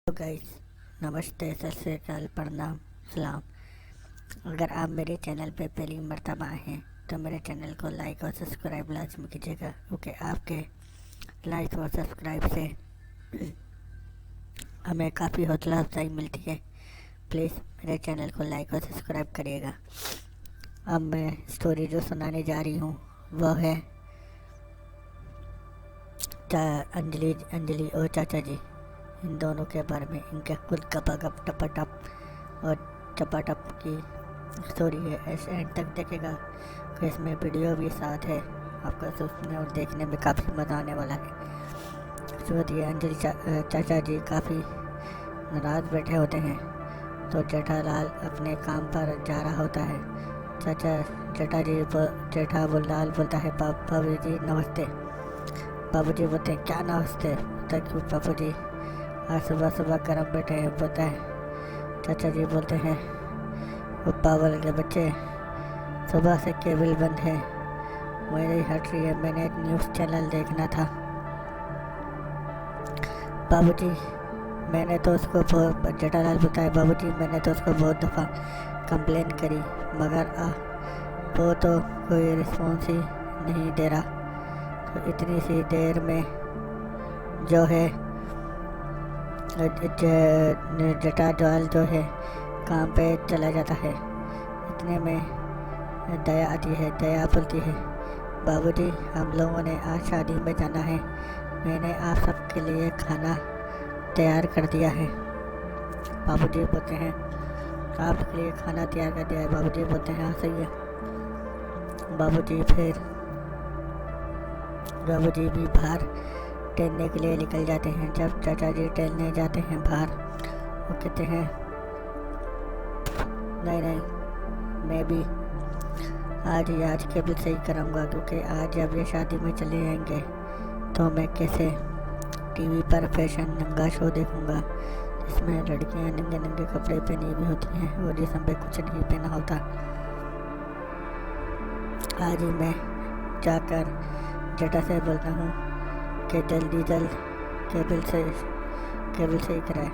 तो गाइस, नमस्ते, सत श्री अकाल, प्रणाम, सलाम। अगर आप मेरे चैनल पे पहली मर्तबा हैं तो मेरे चैनल को लाइक और सब्सक्राइब लाजमी कीजिएगा, क्योंकि आपके लाइक और सब्सक्राइब से हमें काफ़ी हौसला अफजाई मिलती है। प्लीज़ मेरे चैनल को लाइक और सब्सक्राइब करिएगा। अब मैं स्टोरी जो सुनाने जा रही हूँ वह है अंजलि और चाचा जी, इन दोनों के बारे में। इनके खुद गपागप टपाटप और चपाटप की स्टोरी है। ऐसे एंड तक देखेगा कि इसमें वीडियो भी साथ है। आपको सुनने और देखने में काफ़ी मज़ा आने वाला है। तो ये अंजलि चाचा जी काफ़ी नाराज़ बैठे होते हैं, तो जेठालाल अपने काम पर जा रहा होता है। जेठा लाल बोलता है, बाबू जी नमस्ते। बाबू जी बोलते हैं, क्या नमस्ते? क्यों बाबू जी, आज सुबह सुबह गर्म बैठे हैं? बोलता है। चाचा जी बोलते हैं, वो पागल के बच्चे, सुबह से केबल बंद है, मेरी हट रही है, मैंने एक न्यूज़ चैनल देखना था। बाबूजी मैंने तो उसको जेठालाल बोलता है, बाबूजी मैंने तो उसको बहुत दफ़ा कंप्लेन करी, मगर वो तो कोई रिस्पॉन्स ही नहीं दे रहा। तो इतनी सी देर में जो है जेठालाल जो है काम पे चला जाता है। इतने में दया आती है। दया बोलती है, बाबूजी हम लोगों ने आज शादी में जाना है, मैंने आप सबके लिए खाना तैयार कर दिया है। बाबूजी बोलते हैं, आपके लिए खाना तैयार कर दिया है? बाबूजी बोलते हैं, हाँ सही है। बाबूजी भी बाहर टहलने के लिए निकल जाते हैं। जब चाचा जी टहलने जाते हैं बाहर, वो कहते हैं, नहीं मैं भी आज केबल सही कराऊंगा, क्योंकि आज जब ये शादी में चले जाएंगे तो मैं कैसे टीवी पर फैशन नंगा शो देखूंगा, जिसमें लड़कियां नंगे नंगे कपड़े पहनी हुई होती हैं और जिसम पे कुछ नहीं पहना होता। आज ही मैं जाकर जेठा से बोलता हूँ कि जल्द केबल सही कराए।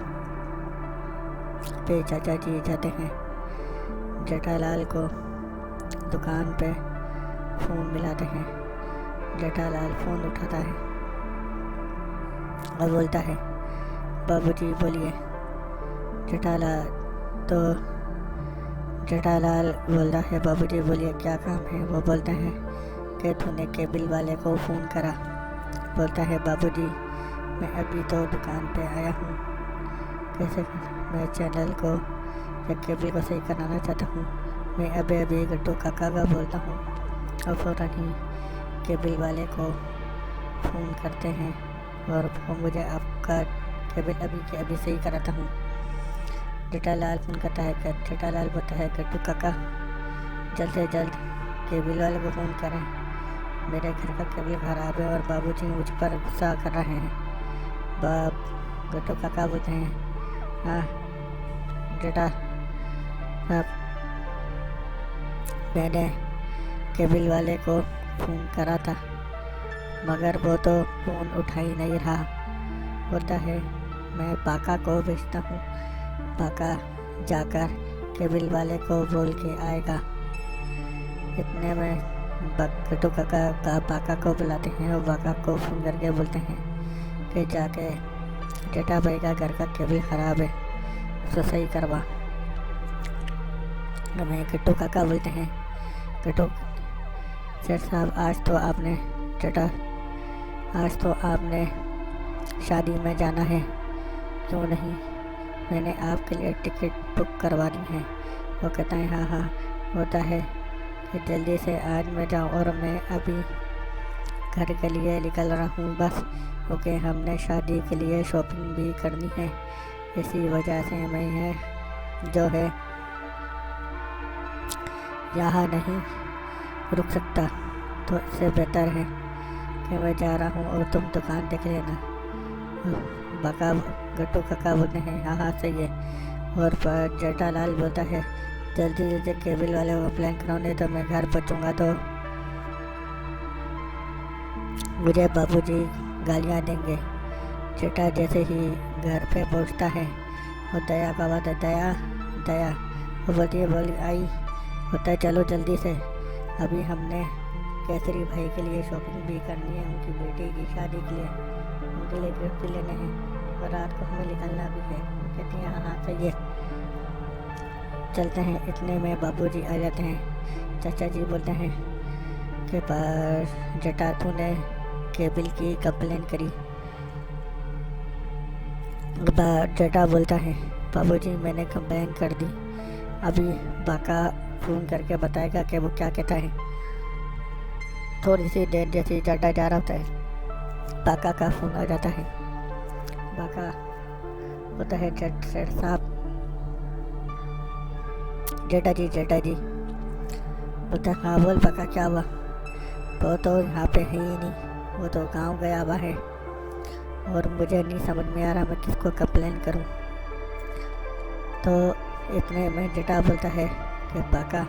फिर चाचा जी जाते हैं। जेठालाल को दुकान पे फ़ोन मिलाते हैं। जेठालाल फ़ोन उठाता है और बोलता है, बाबूजी बोलिए। जेठालाल बोलता है, बाबूजी बोलिए क्या काम है? वो बोलते हैं कि तूने केबल वाले को फ़ोन करा? बोलता है, बाबूजी मैं अभी तो दुकान पे आया हूँ, कैसे मैं चैनल को या केबल को सही कराना चाहता हूँ। मैं अभी गट्टू काका का बोलता हूँ और फ़ौरन ही केबल वाले को फ़ोन करते हैं और वो मुझे आपका केबल अभी सही कराता हूँ। जेठालाल फ़ोन करता है। जेठालाल बोलता है, गट्टू काका जल्द से जल्द केबल वाले को फ़ोन करें, मेरे घर का केबल खराब है और बाबूजी मुझ पर गुस्सा कर रहे हैं। गट्टू काका बोलते हैं, हाँ जेठा साहब, मैंने केबल वाले को फ़ोन करा था, मगर वो तो फ़ोन उठा ही नहीं रहा। बोलता है, मैं पाका को भेजता हूँ, पाका जाकर केबल वाले को बोल के आएगा। इतने में गट्टू काका पाका को बुलाते हैं और पाका को फ़ोन करके बोलते हैं कि जाके जेठा भाई का घर का केबल ख़राब है, उसको सही करवा। हमें गट्टू काका बोलते हैं, गट्टू सेठ साहब आज तो आपने शादी में जाना है, क्यों नहीं? मैंने आपके लिए टिकट बुक करवा दी है। वो कहता है, हाँ होता है कि जल्दी से आज मैं जाऊँ, और मैं अभी घर के लिए निकल रहा हूँ बस, क्योंकि हमने शादी के लिए शॉपिंग भी करनी है। इसी वजह से मैं जो है यहाँ नहीं रुक सकता, तो इससे बेहतर है कि मैं जा रहा हूँ और तुम दुकान देख लेना। गट्टू काका बोलते हैं, हाँ सही है। और जेठालाल बोलता है, जल्दी केबल वाले को प्लान कराने, तो मैं घर पहुँचूँगा तो मुझे बाबूजी गालियाँ देंगे। जेठा जैसे ही घर पे पहुंचता है और दया का आवाज़ है, दया दया। वो बोलती है, बोली आई। होता है, चलो जल्दी से, अभी हमने केसरी भाई के लिए शॉपिंग भी करनी है, उनकी बेटी की शादी के लिए, उनके लिए गिफ्ट भी लेने हैं और रात को हमें निकलना भी है। वो कहती है, हाँ हाँ सही है, चलते हैं। इतने में बाबूजी आ जाते हैं। चाचा जी बोलते हैं कि पर जटा तूने केबिल की कंप्लेन करी। जटा बोलता है, बाबूजी मैंने कंप्लेन कर दी, अभी बाका फ़ोन करके बताएगा कि वो क्या कहता है। थोड़ी सी देर जैसे जटा जा रहा होता है, बाका का फ़ोन आ जाता है। बाका होता है, जट सेठ साहब, जेठा जी। बोलता है, हाँ बोल बाका, क्या हुआ। वो तो यहाँ पे है ही नहीं, वो तो गांव गया हुआ है और मुझे नहीं समझ में आ रहा मैं किसको कंप्लेन करूं। तो इतने में जेठा बोलता है कि बाका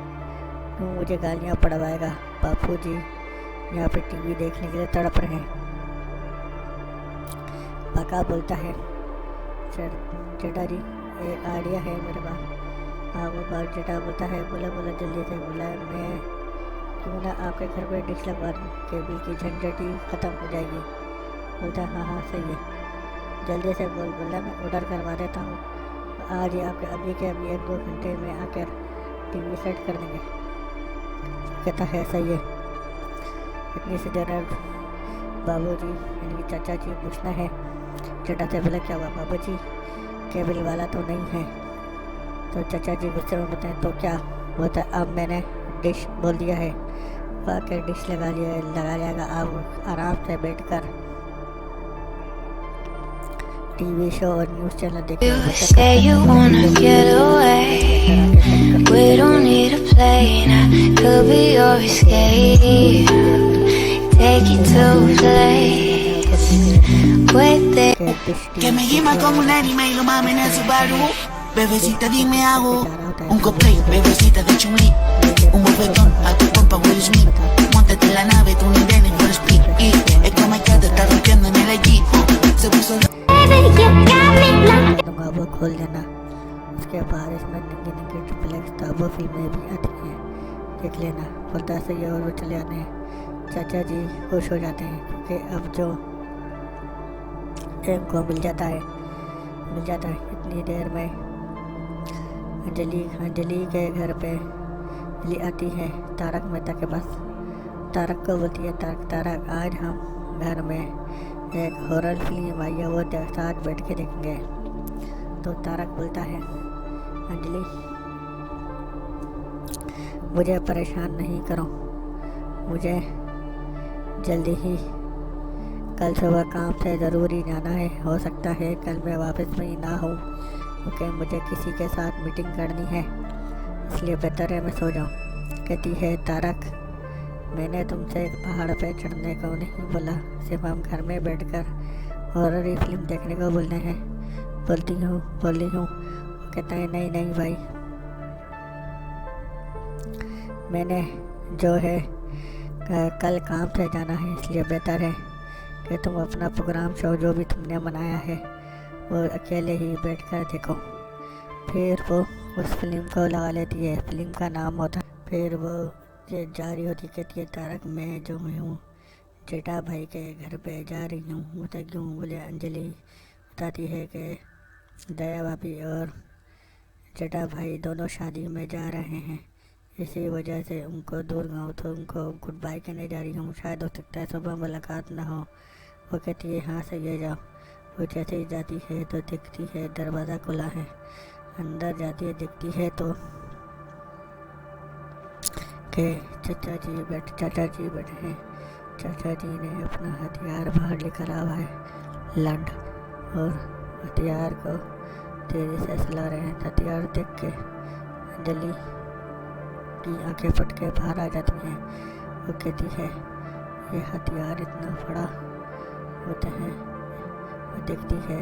क्यों मुझे गालियाँ पड़वाएगा, बापू जी यहाँ पे टीवी देखने के लिए तड़प रहे हैं। बाका बोलता है, जेठा जी एक आइडिया है मेरे पास। हाँ वो बात। जेठा बोलता है, बोला जल्दी से। बोला, मैं क्यों ना आपके घर पे डिश लगवा दूँ, केबल की झंझट ही ख़त्म हो जाएगी। बोलता है, हाँ हाँ सही है, जल्दी से बोल। बोला, मैं ऑर्डर करवा देता हूँ, आज ही आपके अभी के अभी 1-2 घंटे में आकर टीवी सेट कर देंगे। कहता है, सही है। इतनी सी देर बाबूजी यानी चाचा जी पूछना है जेठा से, बोला क्या हुआ बाबूजी, केबल वाला तो नहीं है। तो चाचा जी गुस्से में बताएं, तो क्या होता है, अब मैंने डिश बोल दिया है, वाकई डिश लगा लियागा। आप आराम से बैठकर टीवी शो और न्यूज़ चैनल देखिए। Que me quema como un anime y lo mamen en Subaru. Bebecita dime hago un cosplay, bebecita de Chun-Li, un bofetón a tu compa Will Smith. Móntate en la nave, tú ni vienes por speed. Y es que me queda estar rompiendo en el allí. Se puso वो खोल देना। उसके बाद इसमें नंगी triple x वो फिल्में भी आती हैं, देख लेना। बोलता सही है और वो चले आते हैं। चाचा जी खुश हो जाते हैं क्योंकि अब जो इनको मिल जाता है। इतनी देर में अंजलि के घर पे अंजलि आती है तारक मेहता के पास। तारक को बोलती है, तारक आज हम घर में एक हॉरर फिल्म आई है, वो साथ बैठ के देखेंगे। तो तारक बोलता है, अंजलि मुझे परेशान नहीं करो, मुझे जल्दी ही कल सुबह काम से ज़रूरी जाना है। हो सकता है कल मैं वापस में ही ना हूँ क्योंकि मुझे किसी के साथ मीटिंग करनी है, इसलिए बेहतर है मैं सो जाऊँ। कहती है, तारक मैंने तुमसे पहाड़ पे चढ़ने को नहीं बोला, सिर्फ हम घर में बैठकर हॉरर फिल्म देखने को बोलने हैं। बोली हूँ। कहता है, नहीं भाई, मैंने जो है कल काम से जाना है, इसलिए बेहतर है कि तुम अपना प्रोग्राम शो जो भी तुमने बनाया है वो अकेले ही बैठकर देखो। फिर वो उस फिल्म को लगा लेती है, फिल्म का नाम होता। फिर वो ये जारी होती, कहती है, तारक मैं जो हूँ जेठा भाई के घर पे जा रही हूँ। बता क्यों? बोले, अंजलि बताती है कि दया भाभी और जेठा भाई दोनों शादी में जा रहे हैं, इसी वजह से उनको दूर गाँव तो उनको गुड बाय कहने जा रही हूँ, शायद हो सकता है सुबह मुलाकात ना हो। वो कहती है, हाँ सही है, जाओ। वो जैसे ही जाती है तो दिखती है दरवाज़ा खुला है, अंदर जाती है दिखती है तो के चाचा जी बैठे हैं। चाचा जी ने अपना हथियार बाहर लेकर आया है, लंड, और हथियार को तेज़ी से चला रहे हैं। हथियार देख के अंजलि की आंखें फट के बाहर आ जाती हैं। वो कहती है, ये हथियार इतना बड़ा होता है। वो देखती है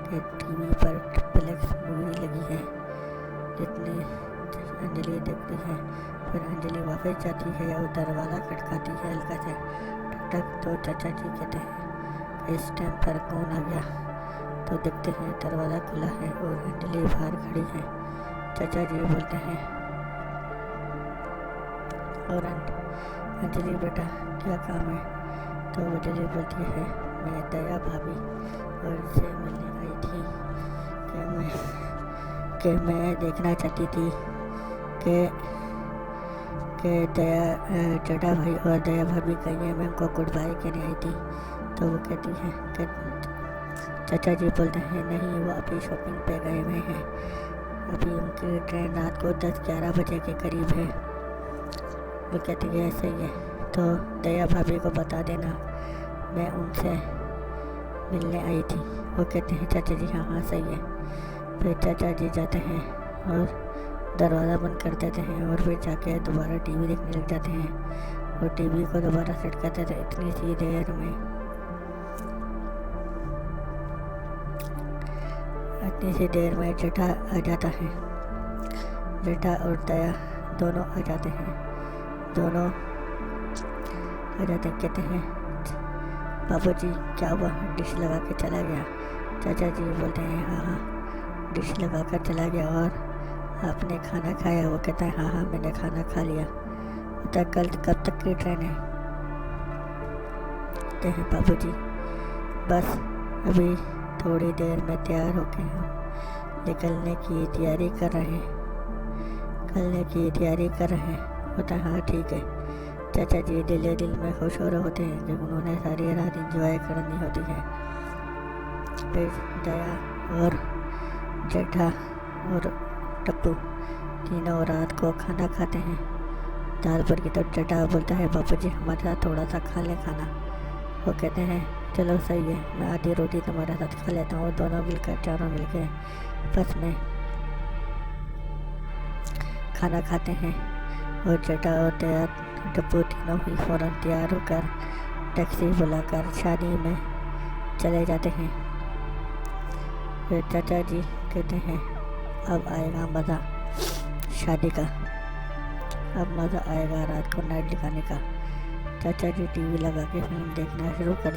कि टीवी पर ट्रिपल एक्स मूवी लगी है, जितनी अंजलि देखती है। फिर अंजलि वापस जाती है और दरवाज़ा खटकाती है हल्का से, टक टक। तो चाचा जी कहते हैं इस टाइम पर कौन आ गया तो देखते हैं दरवाज़ा खुला है और अंजलि बाहर खड़ी है। चाचा जी बोलते हैं और अंजलि बेटा क्या काम है? तो अंजलि बोलती है मैं दया भाभी और से मिलने आई थी कि मैं देखना चाहती थी कि दया जटा भाई और दया भाभी कहीं है, मैं उनको गुड बाय कहने आई थी। तो वो कहती है कि चाचा जी बोलते हैं नहीं, वो अभी शॉपिंग पे गए हुए हैं, अभी उनकी ट्रेन रात को 10-11 बजे के करीब है। वो कहती है ऐसे ही है तो दया भाभी को बता देना मैं उनसे मिलने आई थी। वो कहते हैं चाचा जी हाँ सही है। फिर चाचा जी जाते हैं और दरवाज़ा बंद कर देते हैं और फिर जाके दोबारा टीवी देखने लग जाते हैं और टीवी को दोबारा सेट करते थे। इतनी सी देर में जेठा आ जाता है। जेठा और दया दोनों आ जाते हैं। कहते हैं बाबूजी क्या हुआ, डिश लगा के चला गया? चाचा जी बोलते हैं हाँ डिश लगा कर चला गया। और आपने खाना खाया? वो कहता है हाँ मैंने खाना खा लिया। बता कल कब तक की ट्रेन है? कहते हैं बाबूजी बस अभी थोड़ी देर में तैयार होके हम निकलने की तैयारी कर रहे हैं। बता हाँ ठीक है। चाचा जी दिल में खुश हो रहे होते हैं कि उन्होंने सारी रात एंजॉय करनी होती है। फिर दया और जेठा और टप्पू तीनों रात को खाना खाते हैं दाल पर की। तो जेठा बोलता है बाबूजी हमारे साथ थोड़ा सा खा लें खाना। वो कहते हैं चलो सही है, मैं आधी रोटी तुम्हारे साथ खा लेता हूँ। दोनों मिलकर चारों मिलकर बस में खाना खाते हैं और जेठा और दया टप्पू तीनों ही फ़ौरन तैयार होकर टैक्सी बुलाकर शादी में चले जाते हैं। फिर चाचा जी कहते हैं अब आएगा मज़ा शादी का, अब मज़ा आएगा रात को नाइट दिखाने का। चाचा जी टीवी लगा के फिल्म देखना शुरू कर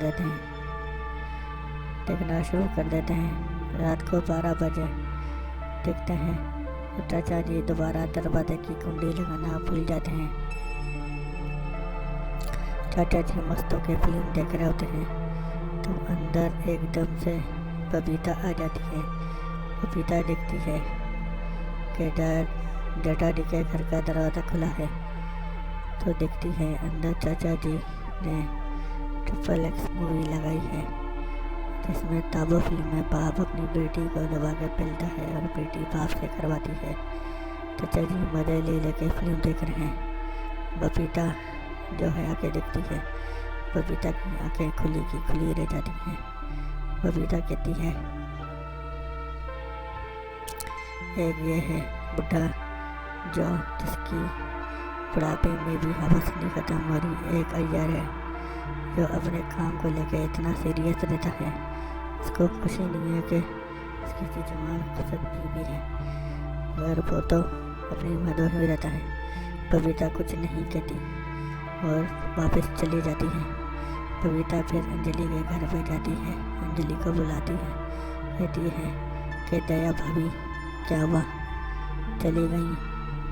देते हैं। रात को 12 बजे देखते हैं तो चाचा जी दोबारा दरवाजे की कुंडी लगाना भूल जाते हैं। चाचा जी मस्त होकर फिल्म देख रहे होते हैं तो अंदर एकदम से बबीता आ जाती है। बबीता देखती है कि जेठा जी के घर का दरवाज़ा खुला है तो देखती है अंदर चाचा जी ने XXX मूवी लगाई है जिसमें ताबो फिल्म में बाप अपनी बेटी को दबा के पिलता है और बेटी बाप से करवाती है। चाचा जी मज़े ले लेके फिल्म देख रहे हैं। बबीता जो है आके देखती है, बबीता की आंखें खुली की खुली रह जाती हैं। बबीता कहती है एक ये है बुढ़ा जो जिसकी बुढ़ापे में भी हवस नहीं ख़त्म हो रही। एक अय्यर है जो अपने काम को लेकर इतना सीरियस रहता है, उसको खुशी नहीं है कि उसकी जवान खुद भी है, मगर वो तो अपनी मदद में रहता है। बबीता कुछ नहीं कहती और वापस चली जाती है। बबीता फिर अंजलि के घर पे जाती है, अंजलि को बुलाती है, कहती है कि दया भाभी क्या हुआ, चली गई?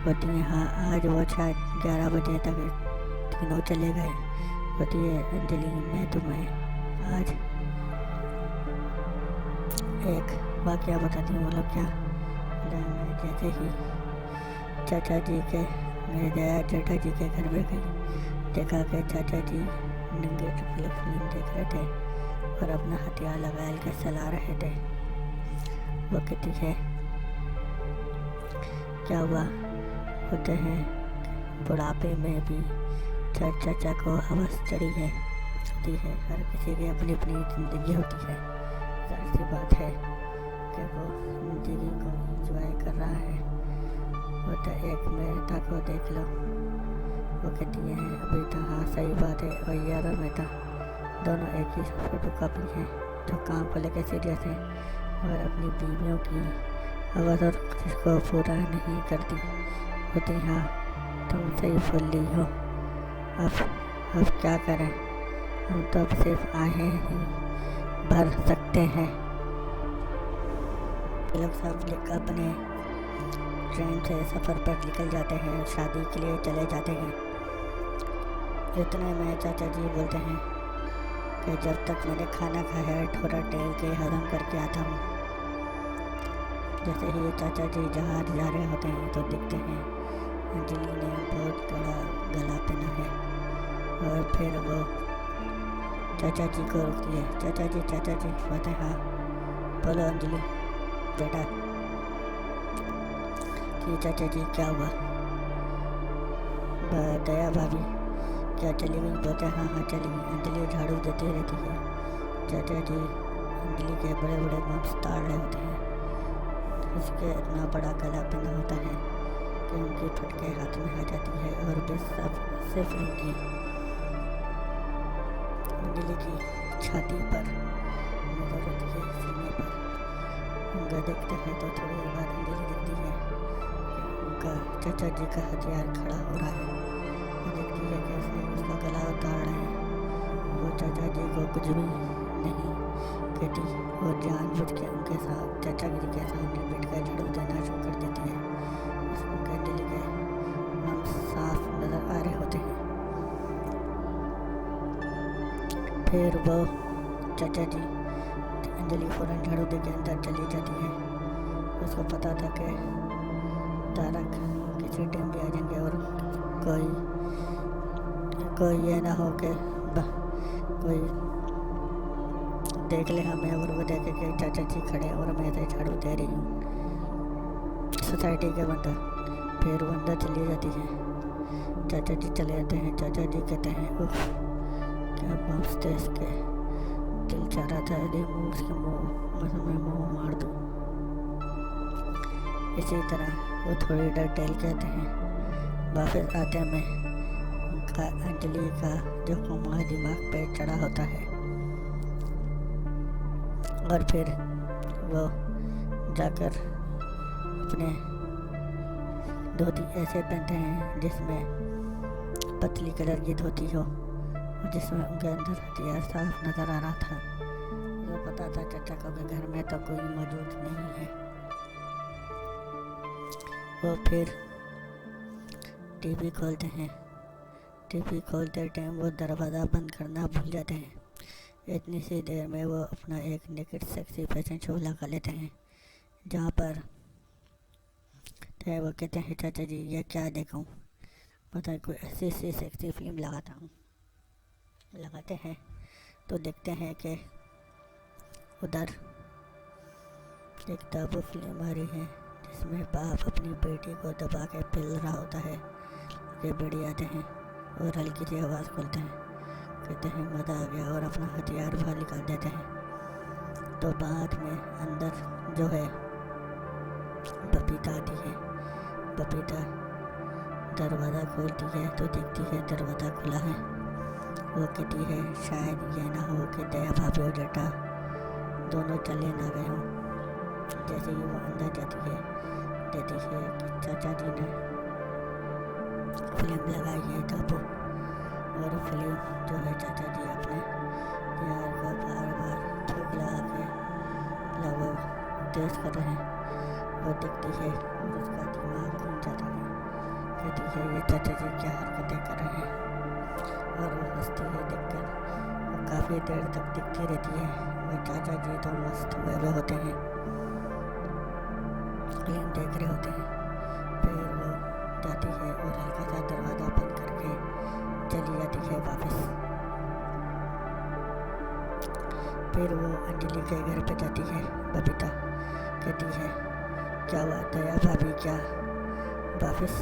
बोलती है हाँ आज वो शायद 11 बजे तक तीनों चले गए। बोलती है अंजलि मैं तुम्हें आज एक वाक़या बताती हूँ। मतलब क्या, मैं जैसे ही चाचा जी के मेरे दया जेठा जी के घर में गई, देखा कि चाचा जी नंगे चुपले फिल्म देख रहे थे और अपना हथियार लगा के चला रहे थे। वो कहती है क्या हुआ? होते हैं बुढ़ापे में भी चाचा को हवस चढ़ी है, होती है। हर किसी की अपनी अपनी ज़िंदगी होती है। जाहिर सी बात है कि वो ज़िंदगी को एंजॉय कर रहा है। वो तो एक मेहता को देख लो, वो कहती है अभी तो हाँ सही बात है। और यार और मेहता दोनों एक ही फोटो कॉपी हैं जो काम को लेकर सीरियस है और अपनी बीवियों की आवाज़ और खुशी को पूरा नहीं करती। होती हाँ तुम सही बोल रही हो, अब क्या करें, हम तो अब सिर्फ आए हैं भर सकते हैं। लोग सब अपने ट्रेन से सफ़र पर निकल जाते हैं, शादी के लिए चले जाते हैं। इतने में चाचा जी बोलते हैं कि जब तक मैंने खाना खाया है थोड़ा टहल के हजम करके आता हूँ। जैसे ही ये चाचा जी जहाज जा रहे होते हैं तो दिखते हैं अंजलि ने बहुत बड़ा गला पहना है, और फिर वो चाचा जी को रोकती है। चाचा जी बोलते हैं, हाँ बोलो अंजलि बेटा। कि चाचा जी क्या हुआ? दया भाभी क्या चली गई? बोलते हैं हाँ चली गई। अंजलि झाड़ू देती रहती है। चाचा जी अंजलि के बड़े बड़े बम्स ताड़ रहे होते हैं। उसके इतना बड़ा गला पहना होता है कि उनकी फटके हाथ में आ जाती है, और बस सब सिर्फ उनकी अंजलि की छाती पर नजर होती है, सीने पर। उनका देखते हैं तो थोड़ी देर बाद अंजलि दिखती है कि उनका चाचा जी का हथियार खड़ा हो रहा है। वो देखती है कैसे उसका गला उतार रहे हैं। वो चाचा जी को कुछ भी नहीं कहती और जानबूझ के उनके साथ चाचा जी के सामने बैठ कर झाड़ू देना शुरू कर देती है। उनके अंजलि के मन साफ नजर आ रहे होते हैं। फिर वो चाचा जी अंजलि फ़ौरन झाड़ू दे के अंदर चली जाती है। उसको पता था कि तारक किसी टाइम भी आ जाएंगे और कोई ये ना हो कि कोई देख ले हमें और वो देखे कि चाचा जी खड़े और मैं ऐसे झाड़ू दे रही हूँ सोसाइटी के अंदर। फिर वो अंदर चली जाती है। चाचा जी चले जाते हैं। चाचा जी कहते हैं उफ क्या बम्स थे इसके, दिल चाह रहा था यदि मुँह उसके मुँह मार दूँ। इसी तरह वो थोड़ी देर टहल कहते हैं। वापस आते में उनका अंजलि का जो हमारे दिमाग पे चढ़ा होता है, और फिर वो जाकर अपने धोती ऐसे पहनते हैं जिसमें पतली कलर की धोती हो, जिसमें उनके अंदर हथियार साफ नज़र आ रहा था। वो पता था चाचा को कि घर में तो कोई मौजूद नहीं है। वो फिर टीवी खोलते हैं। टीवी खोलते टाइम वो दरवाज़ा बंद करना भूल जाते हैं। इतनी सी देर में वो अपना एक नेकेड सेक्सी फैशन शो लगा लेते हैं, जहाँ पर वो कहते हैं चाचा जी ये क्या देखूं, पता है कोई ऐसी सेक्सी फिल्म लगाता हूँ। लगाते हैं तो देखते हैं कि उधर एक ताबू फिल्म आ रही है जिसमें बाप अपनी बेटी को दबा के पिल रहा होता है। ये बेटी आते हैं और हल्की सी आवाज़ खोलते हैं, कहते हैं मज़ा आ गया, और अपना हथियार बाहर निकाल देते हैं। तो बाद में अंदर जो है बबीता आती है। बबीता दरवाज़ा खोलती है तो देखती है दरवाज़ा खुला है। वो कहती है शायद ये ना हो कि दया भाभी और जटा दोनों चले ना गए हों। जैसे ही वो अंदर जाती है कहती है कि चाचा जी ने फिल्म लगाई है ताबू, और फिल्म जो है चाचा जी अपने यार को बार बार थूक लगा के लगभग तेज कर रहे हैं। वो दिखती है और उसका दिमाग घूम जाता है। कहती है ये चाचा जी क्या हरकतें कर रहे हैं, और वो हंसती है देखकर। वो काफ़ी देर तक दिखती रहती है। वो चाचा जी तो मस्त हुए हुए होते हैं, फिल्म देख रहे होते हैं। फिर वो जाती है और हल्का सा दरवाज़ा बंद करके चली जाती है वापस। फिर वो अंजलि के घर पे जाती है। बबीता कहती है क्या हुआ दया भाभी क्या वापस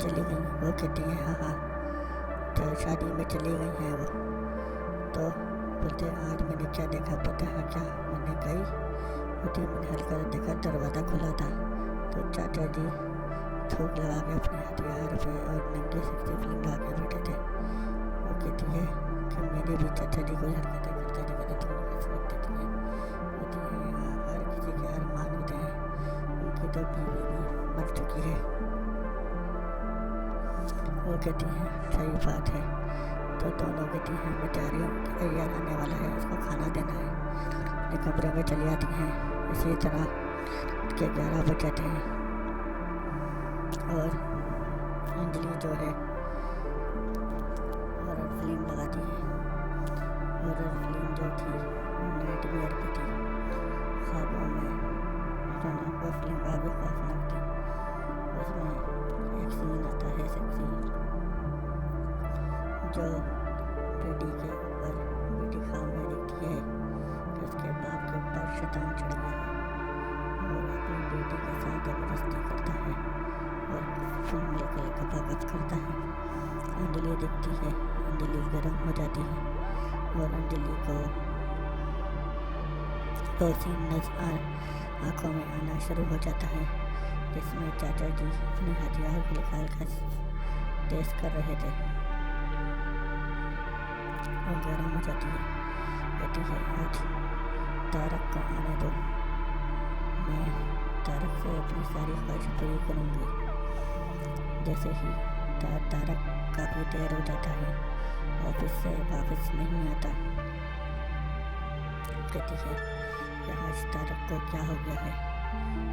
चली गई? वो कहती है हाँ तो शादी में चली गई हैं वो। तो बोलते आज मैंने क्या देखा पता है क्या? मैंने गई होती, मैंने हल्का देखा दरवाज़ा खुला था तो चाचा जी थूक लगा के अपने हथियार पे और नंगे सेक्सी फिल्म लगा के बैठे थे। वो कहती है कि मैंने भी चाचा जी को हरकतें करते थे थोड़ी रिस्पेक्ट देती है। होती है हर किसी के अरमान होते हैं। उनकी तो बीवी भी मर चुकी है। वो कहती है सही बात है। तो दोनों कहती हैं मैं जा रही हूँ कि यार आने वाला है, उसको खाना देना है। अपने कमरे में चली जाती हैं। इसी तरह के 11 बज जाते हैं और अंजलि जो है हॉरर फिल्म लगाती है। हॉरर फिल्म जो थी नाइट मेयर की थी, ख्वाबों में वो फिल्म काफ़ी खौफनाक थी। उसमें एक सीन आता है सेक्सी, जो बेटी के ऊपर बेटी ख्वाब में देखती है कि उसके बाप के ऊपर शैतान चढ़ गया है और अपनी बेटी के साथ जबरदस्ती करता है और फिर मिलकर गपागप करता है। अंजलि देखती है, अंजलि गर्म हो जाती है और अंजलि को दो सीन आँखों में आना शुरू हो जाता है, जिसमें चाचा जी अपने हथियार को निकाल कर तेज कर रहे थे। वो गर्म हो जाती है, कहती है आज तारक को आने दो, मैं तारक से अपनी सारी ख्वाहिश पूरी करूँगी। जैसे ही तारक काफ़ी देर हो जाता है, ऑफिस से वापस नहीं आता, कहती है कि आज तारक को क्या हो गया है,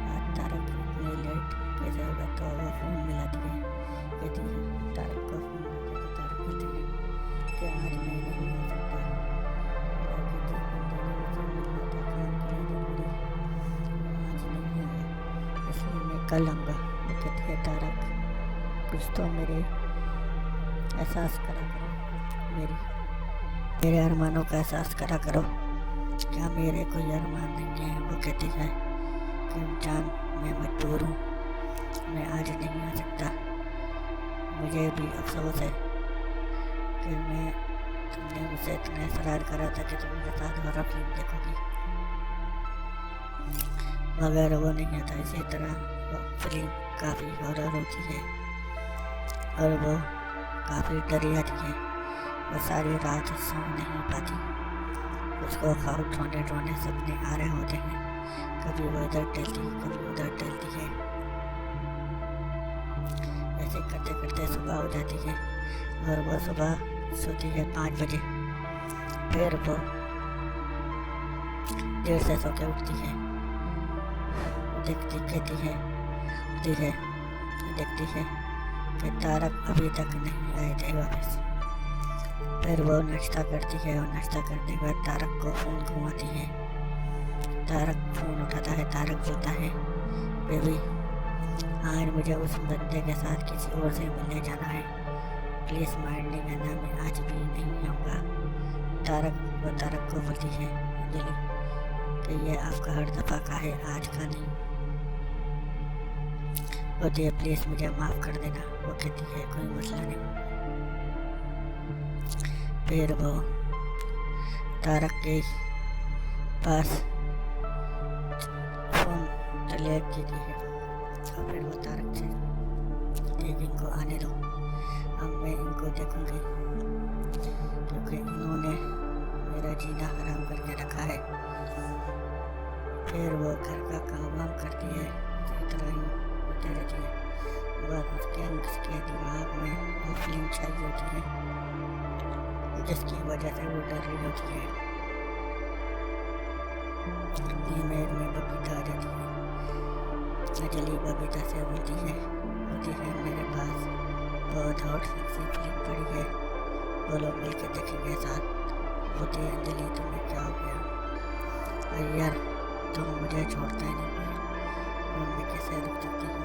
आज तारक इतने लेट कैसे होगा। तो वो फ़ोन मिलाती है, कहती है तारक को फ़ोन मिलाती है। तारक कहते हैं कि आज मैं नहीं आ सकता, जिस बंदे ने मुझे मिलना था काम के लिए ज़रूरी, आज नहीं आया, इसलिए मैं कल आऊँगा। वो कहती है तारक कुछ तो मेरे एहसास करा करो, मेरे अरमानों का एहसास करा करो, क्या मेरे कोई अरमान नहीं है। वो कहती है कि जान मैं मजबूर हूँ, मैं आज नहीं आ सकता, मुझे भी अफसोस है कि मैं तुमने मुझसे इतना इसरार करा था कि तुम मेरे साथ हॉरर फिल्म देखोगी, मगर वो नहीं आता। इसी तरह वो फिल्म काफ़ी हॉरर होती है और वो काफ़ी डरी जाती है। वो सारी रात सो नहीं पाती, उसको ख्वाब रोने सपने आ रहे होते हैं, कभी वो इधर टहलती कभी उधर टहलती है। ऐसे करते करते सुबह हो जाती है और वो सुबह सोती है 5 बजे, फिर वो देर से सो के उठती है, देखती है कि तारक अभी तक नहीं आए थे वापस। फिर वो नाश्ता करती है और नाश्ता करने के बाद तारक को फ़ोन घुमाती है। तारक फ़ोन उठाता है, तारक बोलता है बेबी आज मुझे उस बंदे के साथ किसी और से मिलने जाना है, प्लीज़ माइंड नहीं करना, मैं आज भी नहीं आऊँगा। तारक को बोलती है अंजलि कि ये आपका हर दफ़ा का है, आज का नहीं। बोलती है प्लीज़ मुझे माफ़ कर देना। वो कहती है कोई मसला नहीं। फिर वो तारक के पास फ़ोन चले की है और फिर वो तारक से इनको आने दो, अब मैं इनको देखूंगी क्योंकि इन्होंने मेरा जीना हराम करके रखा है। फिर वो घर का काम वाम करती है, इसी तरह ही होते रहती है। और उसके दिमाग में वो फिल्म छाई होती है जिसकी वजह से वो डर रही होती है। ईमेल में बबीता आ जाती है। अंजलि बबीता से बोलती है मेरे पास बहुत हॉट सेक्सी फिल्म पड़ी है, वो लोग मिल के देखेंगे साथ। बोलती है अंजलि तुम्हें क्या हो गया, अरे यार तुम मुझे छोड़ता ही नहीं है, और मैं कैसे रुक सकती हूँ।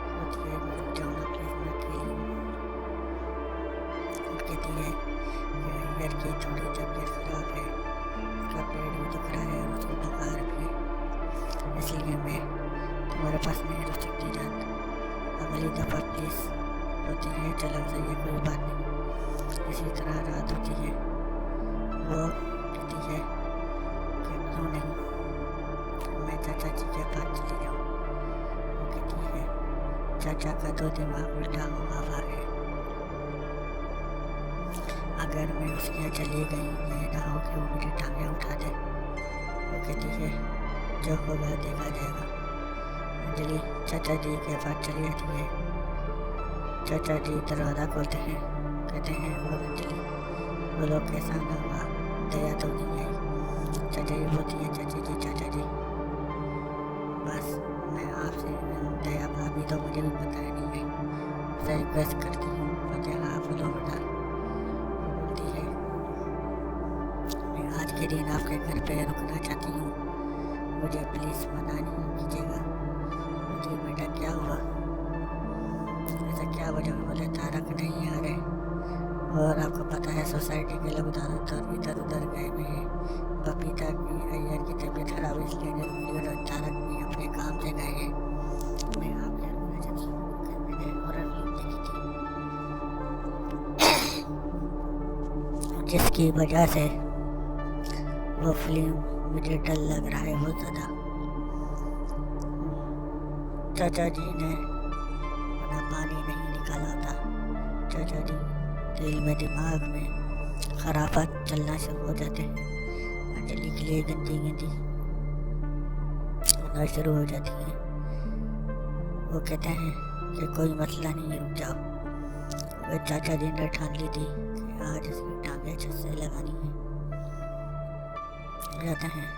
बोलती है मैं रुक जाऊँ ना प्लीज़, मैं अकेली हूँ। कहती है यार की थोड़ी तबीयत ख़राब है, उसका पेट भी दुख रहा है और उसको बुखार भी है, इसलिए मैं तुम्हारे पास नहीं रुक सकती जान, अगली दफ़ा प्लीज़। होती है चलो सही है कोई बात नहीं। इसी तरह रात होती है, वो कहती है कि क्यों नहीं मैं चाचा जी के पास चली जाऊँ। वो कहती है चाचा का तो दिमाग उल्टा हुआ है, अगर मैं उसके यहाँ चली गई ये ना हो कि वो मेरी टांगें उठा दे। वो कहती है जो होगा देखा जाएगा। अंजलि चाचा जी के पास चली जाती है। चाचा जी दरवाज़ा खोलते हैं, कहते हैं और अंजलि बोलो कैसा ना हुआ, दया तो नहीं आई। चाचा जी बोलती है चाचा जी बस मैं आपसे दया भाभी तो मुझे भी पता नहीं है, उससे रिक्वेस्ट करती हूँ फतेहा बोलो बेटा। वो बोलती है मैं आज के दिन आपके घर पे रुकना चाहती हूँ, मुझे प्लीज़ मना नहीं कीजिएगा। बोलती बेटा क्या हुआ, ऐसा क्या वजह? बोले तारक नहीं आ रहे और आपको पता है सोसाइटी के लोग इधर उधर गए हुए हैं, बबीता की अय्यर की तबीयत खराब इसलिए नहीं, और तारक भी अपने काम से गए हैं। मैं आपके मैंने हॉरर फिल्म देखी थी जिसकी वजह से वो फिल्म मुझे डर लग रहा है बहुत ज़्यादा। चाचा जी ने अपना पानी नहीं निकाला था, चाचा जी दिल में दिमाग में खराफात चलना शुरू हो जाते हैं, अंजलि के लिए गंदी होना शुरू हो जाती है। वो कहते हैं कि कोई मसला नहीं, रुक जाओ। वह चाचा जी ने ठान ली थी कि आज इसकी टांगें छत से लगानी है। कहते हैं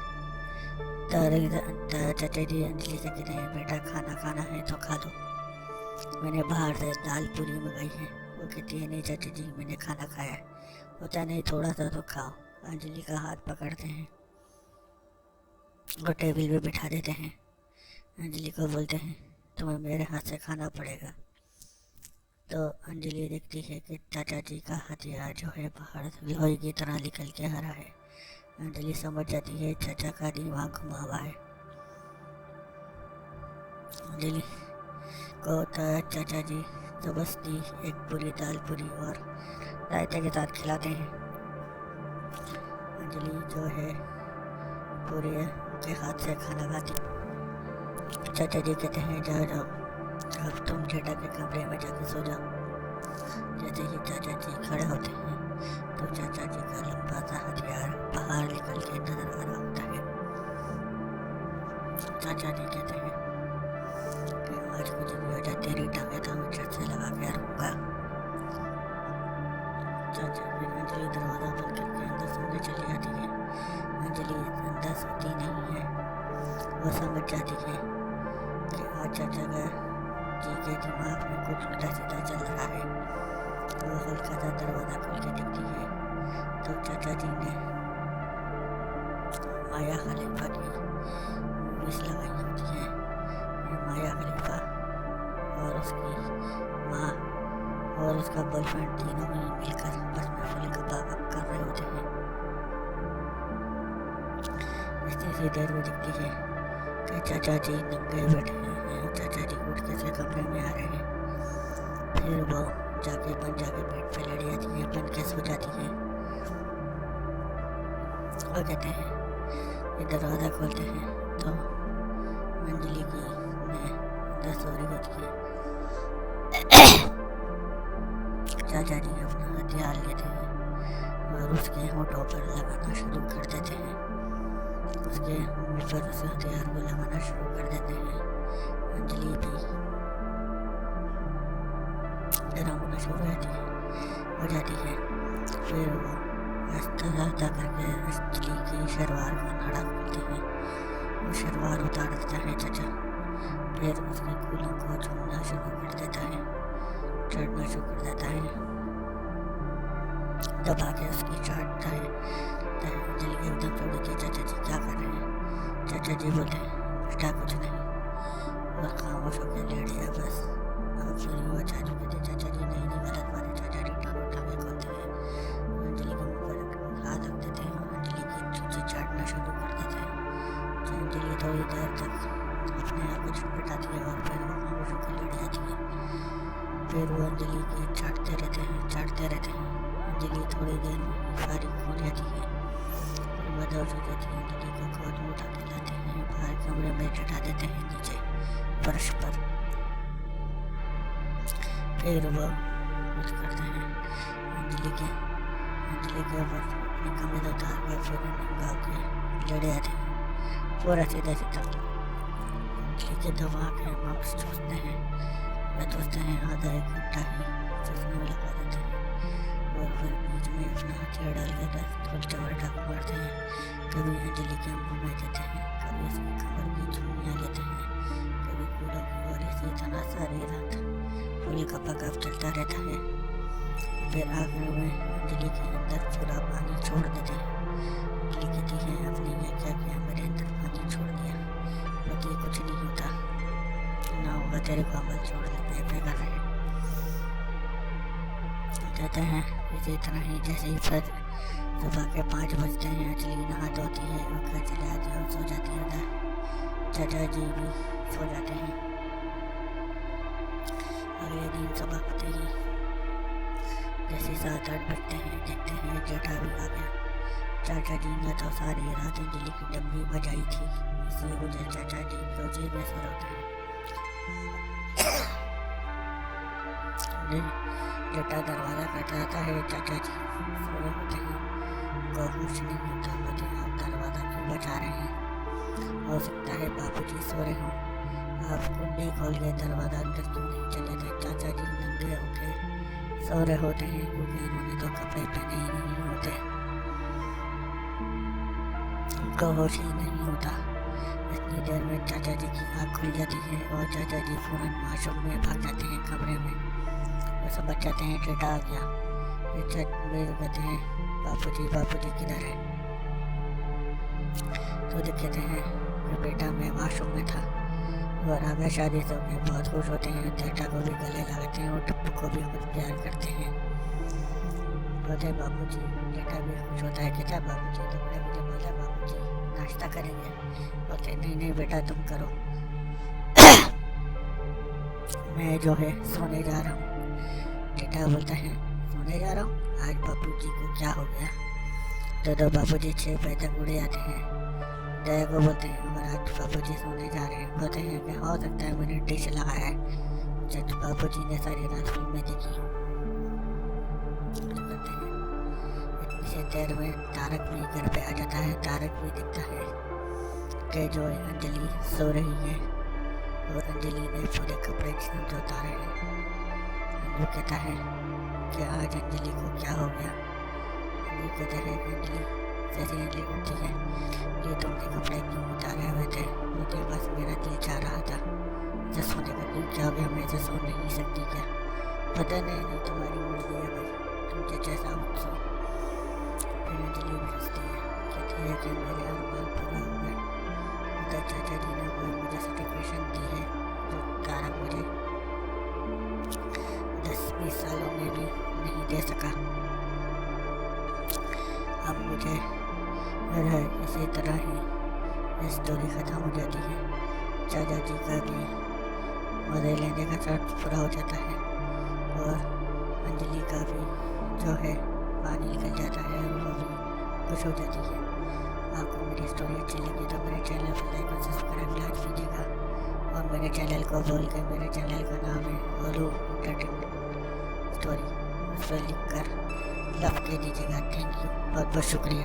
चाचा जी अंजलि से कहते हैं बेटा खाना खाना है तो खा लो, मैंने बाहर से दाल पूरी मंगाई है। वो कहती है नहीं चाचा जी मैंने खाना खाया है। होता नहीं थोड़ा सा तो खाओ। अंजलि का हाथ पकड़ते हैं और टेबल पे बिठा देते हैं। अंजलि को बोलते हैं तुम्हें मेरे हाथ से खाना पड़ेगा। तो अंजलि देखती है कि चाचा जी का हथियार जो है बाहर लोहे की तरह निकल के आ रहा है। अंजलि समझ जाती है चाचा का दिमाग घुमा हुआ है। अंजलि को चाचा जी जबरदस्ती एक पूरी दाल पूरी और रायते के साथ खिलाते हैं। अंजलि जो है पूरे के हाथ से खाना खाती। चाचा जी कहते हैं जाओ जाओ अब तुम जेठा के कमरे में जाके सो जाओ। जैसे ही चाचा जी खड़े होते हैं तो चाचा जी का लंबा सा हथियार बाहर निकल के नजर आ रहा होता है। चाचा जी कहते हैं कि आज कुछ भी हो जाए तेरी टांगे तो मैं छत से लगा के रहूँगा। चाचा फिर अंजलि दरवाज़ा बंद करके अंदर सोने चली जाती है। अंजलि अंदर सोती नहीं है, वो समझ जाती है कि आज चाचा जी के दिमाग में कुछ उल्टा सीधा चल रहा है। वो हल्का सा दरवाज़ा खोल के देखती है तो चाचा जी ने माया खलीफा की मूवीज लगाई होती है। माया खलीफा और उसकी माँ और उसका बॉयफ्रेंड तीनों ही मिलकर बस महफिल का ताकत कर रहे होते हैं। इतनी देर में दिखती है कि चाचा जी नंगे बैठे हैं। चाचा जी उठ के से कमरे में आ रहे हैं। फिर वो जाके बेड पे लेट जाती है, बन के सो जाती है। वो कहते हैं ये दरवाज़ा खोलते हैं तो अंजलि की अंदर सो रही होती है। चाचा जी अपना हथियार लेते हैं और उसके होठों पर लगाना शुरू कर देते हैं। उसके मुँह पर उस हथियार को लगाना शुरू कर देते हैं। अंजलि भी डराम होना शुरू हो जाती है। फिर वो आस्ता करके अंजलि की शलवार का नाड़ा खोलते हैं। वो शलवार उतार देता है चाचा। फिर उसके कूलों को छूना शुरू कर देता है, चढ़ना शुरू कर देता है, दबा के उसकी चाटता है। अंजलि एकदम छोड़ी कि चाचा जी क्या कर रहे हैं। चाचा जी बोले बेटा कुछ नहीं, और खामोश होकर लेट गया। बस अब पूरी हुआ चाचू कहते चाचा जी नहीं गलत बात है। चाचा जी टाँगे खोलते हैं, अंजलि के मुँह पर हाथ रख देते हैं, अंजलि की चूची चाटना शुरू कर देते हैं। अंजलि थोड़ी देर तक अपने आप को छटपटाती है और फिर वो खामोश होकर लेट जाती है। फिर वो अंजलि की चाटते रहते हैं। अंजलि थोड़ी देर में फारिग हो जाती है और बदौश हो जाती है। अंजलि को गोद में उठा के लाते हैं, बाहर कमरे में चढ़ा देते हैं नीचे फर्श पर। फिर वो कुछ करते हैं अंजलि के ऊपर अपने कमरे उतार के फिर नंगा के लड़े आते हैं पूरा सीधा अंजलि के दबा के मास्क चूसते हैं। आधा 1 घंटा ही चूसने में लगा देते हैं। और फिर बीच में अपना हथियार डाल के डाकू मारते हैं। कभी अंजलि के मुंह में देते हैं, कभी उसकी कमर की चूड़ियाँ लेते हैं, कभी कूड़ों की गोली से इतना सारी रात फूल का पकाव चलता रहता है। फिर आखिर में अंजलि के अंदर पूरा पानी छोड़ देते हैं। अंजलि कहती है आपने ये क्या किया, मेरे अंदर पानी छोड़ दिया। बल्कि कुछ नहीं होता, ना होगा तेरे को अमल छोड़ दे पे कर रहे कहते हैं। इसी तरह ही जैसे ही फिर सुबह के 5 बजते हैं, अंजलि नहा धोती है और घर चले जाती है और सो जाती है उधर। चाचा जी भी सो जाते हैं। अगले दिन सुबह उठते ही जैसे 7-8 बजते हैं, देखते हैं जेठा भी आ गया। चाचा जी ने तो सारी रात अंजलि की डब्बी बजाई थी, इसलिए मुझे चाचा जी रोजे बेसर होते हैं। जेठा दरवाज़ा खटखटाता है, चाचा जी सोए होते हैं। उनको कुछ नहीं होता, मुझे आप दरवाज़ा क्यों बजा रहे हैं? हो सकता है बापूजी सो रहे हों, आप कुंडी खोल के दरवाज़ा अंदर क्यों नहीं चले थे? चाचा जी नंगे होके सो रहे होते हैं क्योंकि उन्होंने तो कपड़े पहने ही नहीं होते, उनको होश ही नहीं होता। इतनी देर में चाचा जी की आँख खुल जाती है और चाचा जी फौरन वाशरूम में भाग जाते हैं कमरे में। वो सब बचाते हैं जेठा आ गया। ये छत में कहते हैं बापूजी किधर है? तो दिखते हैं कि बेटा मैं वाशरूम में था। और आगे शादी से बहुत खुश होते हैं, जेठा को भी गले लगाते हैं और टप्पू को भी कुछ प्यार करते हैं। बोलते बाबूजी, जेठा भी खुश होता है। कहता है बाबूजी तो बड़े मुझे बोला बाबूजी नाश्ता करेंगे। बोलते नहीं बेटा तुम करो, मैं जो है सोने जा रहा हूँ। जेठा बोलता है सोने जा रहा हूँ, आज बापूजी को क्या हो गया? तो बापूजी 6 बजे तक उड़े जाते हैं। दया को बोलते हैं और आज बापूजी सोने जा रहे हैं। बोलते हैं कि हो सकता है मैंने डिश लगाया है, जब बापूजी ने सारी रात फिल्में देखी। कहते हैं इतनी से देर में तारक भी घर पे आ जाता है। तारक भी दिखता है कि जो है अंजलि सो रही है और अंजलि ने पूरे कपड़े जो उतारे हैं। वो कहता है कि आज अंजलि को क्या हो गया? वो कहते हैं अंजलि जैसे अंजलि उठती है, ये तुमने कपड़े क्यों उतारे हुए थे? मुझे बस मेरा दिल चाह रहा था, जैसे सोने का दिल क्या हो गया, मैं ऐसे सो नहीं सकती क्या? पता नहीं तुम्हारी मर्जी है भाई, तुम जैसा उठो। फिर अंजलि भी हंसती है, कहती है कि मेरे अरमान पूरा हो गए। उधर चाचा जी ने कोई मुझे सर्टिफिकेशन दी है जो तारा मुझे 10-20 सालों में भी नहीं दे सका। अब मुझे है इसी तरह ही स्टोरी ख़त्म हो जाती है। चाचा जी का भी मज़े लेने का शर्त पूरा हो जाता है और अंजलि का भी जो है पानी निकल जाता है और वो भी खुश हो जाती है। आपको मेरी स्टोरी अच्छी लगी तो मेरे चैनल को लाइक और सब्सक्राइब लाइक कीजिएगा और मेरे चैनल को बोल के, मेरे चैनल का नाम है ओलू एंटरटेनमेंट स्टोरी, उस पर लिख कर लव के दीजिएगा। थैंक यू, बहुत बहुत शुक्रिया।